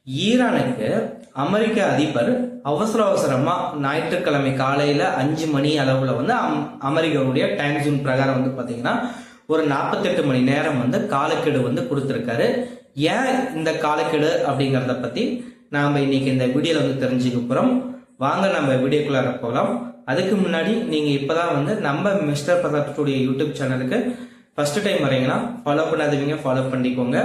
ஈரானுக்கு அமெரிக்க அதிபர் அவசரமா ஞாயிற்றுக்கிழமை காலையில 5 மணி அளவுல அமெரிக்காவுடைய டைம் ஜோன் பிரகாரம் பாத்தீங்கன்னா ஒரு 48 மணி நேரம் காலக்கெடு கொடுத்திருக்காரு. ஏன் இந்த காலக்கெடு அப்படிங்கறத பத்தி நாம இன்னைக்கு இந்த வீடியோல தெரிஞ்சுக்க போறோம். வாங்க நம்ம வீடியோக்குள்ள போகலாம். அதுக்கு முன்னாடி நீங்க இப்பதான் நம்ம மிஸ்டர் பிரதாப் ஸ்டுடியோ யூடியூப் சேனலுக்கு ஃபர்ஸ்ட் டைம் வரீங்கன்னா ஃபாலோ பண்ணாதவங்க ஃபாலோ பண்ணிக்கோங்க,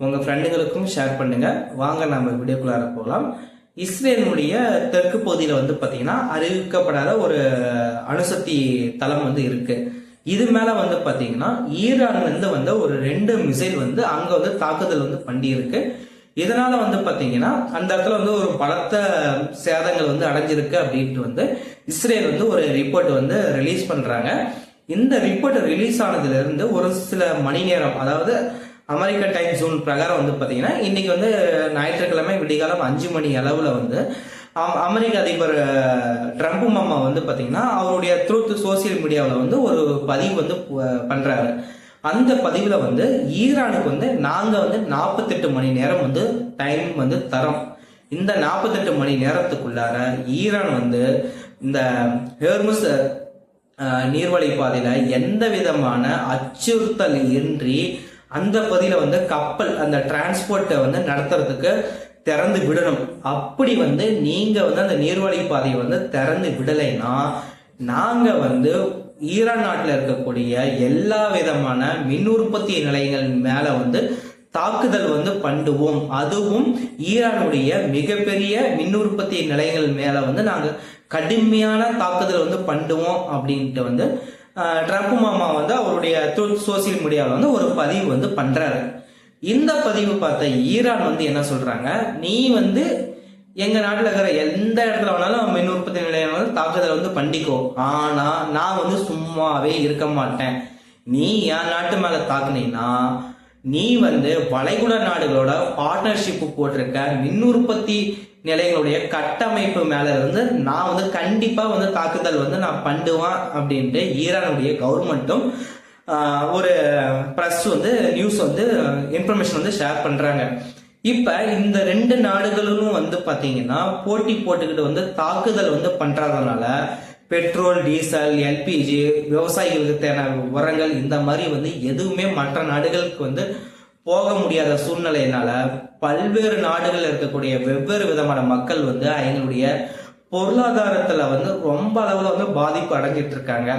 உங்க ஃப்ரெண்டுகளுக்கும் ஷேர் பண்ணுங்க. வாங்க நம்ம வீடியோக்குள்ளார போகலாம். இஸ்ரேலுடைய தெற்கு பகுதியில பாத்தீங்கன்னா அறிவிக்கப்படாத ஒரு அணுசக்தி தளம் இருக்கு. இது மேல பாத்தீங்கன்னா ஈரான்ல இருந்து ஒரு 2 மிசைல் அங்க தாக்குதல் பண்ணி இருக்கு. இதனால பாத்தீங்கன்னா அந்த இடத்துல ஒரு பலத்த சேதங்கள் அடைஞ்சிருக்கு அப்படின்ட்டு இஸ்ரேல் ஒரு ரிப்போர்ட் ரிலீஸ் பண்றாங்க. இந்த ரிப்போர்ட் ரிலீஸ் ஆனதுல இருந்து ஒரு சில மணி நேரம், அதாவது அமெரிக்க டைம் ஜோன் பிரகாரம் பாத்தீங்கன்னா இன்னைக்கு ஞாயிற்றுக்கிழமை விடிகாலம் 5 மணி அளவுல அமெரிக்க அதிபர் ட்ரம்ப் மாமா பாத்தீங்கன்னா அவருடைய ட்ரூத் சோசியல் மீடியாவில் ஒரு பதிவு பண்றாரு. அந்த பதிவுல ஈரானுக்கு நாங்க 48 மணி நேரம் டைம் தரோம். இந்த 48 மணி நேரத்துக்குள்ளார ஈரான் இந்த ஹோர்முஸ் நீர்வழி பாதையில எந்த விதமான அச்சுறுத்தல் இன்றி அந்த பகுதியில கப்பல் அந்த டிரான்ஸ்போர்ட்டை நடத்துறதுக்கு திறந்து விடணும். அப்படி நீங்க அந்த நீர்வழி பாதையை திறந்து விடலைன்னா நாங்க ஈரான் நாட்டில் இருக்கக்கூடிய எல்லா விதமான மின் உற்பத்தி நிலையங்கள் மேல தாக்குதல் பண்ணுவோம். அதுவும் ஈரானுடைய மிகப்பெரிய மின் உற்பத்தி நிலையங்கள் மேல நாங்க கடுமையான தாக்குதல் பண்ணுவோம் அப்படின்ட்டு ட்ரம்ப் மாமா அவருடைய சோசியல் மீடியாவில் ஒரு பதிவு பண்றாரு. இந்த பதிவு பார்த்த ஈரான் என்ன சொல்றாங்க, நீ எங்க நாட்டுல இருக்கிற எந்த இடத்துல வேணாலும் மின் உற்பத்தி நிலையம் தாக்குதல் பண்ணிக்கோ, ஆனா நான் சும்மாவே இருக்க மாட்டேன். நீ என் நாட்டு மேல தாக்குனீங்கன்னா நீ வளைகுடா நாடுகளோட பார்ட்னர்ஷிப் போட்டிருக்க மின் உற்பத்தி நிலையங்களுடைய கட்டமைப்பு மேல நான் கண்டிப்பா தாக்குதல் நான் பண்ணுவேன் அப்படின்ட்டு ஈரானுடைய கவர்மெண்ட்டும் ஒரு பிரஸ் நியூஸ் இன்ஃபர்மேஷன் ஷேர் பண்றாங்க. இப்ப இந்த 2 நாடுகளும் பாத்தீங்கன்னா போட்டி போட்டுக்கிட்டு தாக்குதல் பண்றதுனால பெட்ரோல், டீசல், எல்பிஜி, விவசாயிகளுக்கு தேவையான உரங்கள் இந்த மாதிரி எதுவுமே மற்ற நாடுகளுக்கு போக முடியாத சூழ்நிலையினால பல்வேறு நாடுகள் இருக்கக்கூடிய வெவ்வேறு விதமான மக்கள் அவங்களுடைய பொருளாதாரத்துல ரொம்ப அளவுல பாதிப்பு அடைஞ்சிட்டு இருக்காங்க.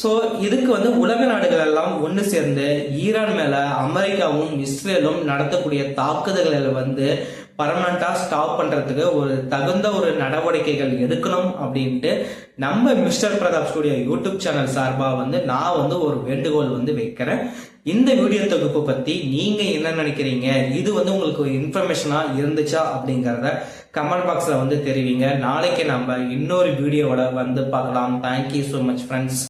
சோ இதுக்கு உலக நாடுகள் எல்லாம் ஒண்ணு சேர்ந்து ஈரான் மேல அமெரிக்காவும் இஸ்ரேலும் நடத்தக்கூடிய தாக்குதல்களை பர்மனண்டா ஸ்டாப் பண்றதுக்கு ஒரு தகுந்த ஒரு நடவடிக்கைகள் எடுக்கணும் அப்படின்ட்டு நம்ம mister Pratap studio YouTube channel சார்பா நான் ஒரு வேண்டுகோள் வைக்கிறேன். இந்த வீடியோ தொகுப்பு பத்தி நீங்க என்ன நினைக்கிறீங்க, இது உங்களுக்கு இன்ஃபர்மேஷனா இருந்துச்சா அப்படிங்கறத கமெண்ட் பாக்ஸ்ல தெரிவிங்க. நாளைக்கு நம்ம இன்னொரு வீடியோவோட பார்க்கலாம். Thank you so much friends.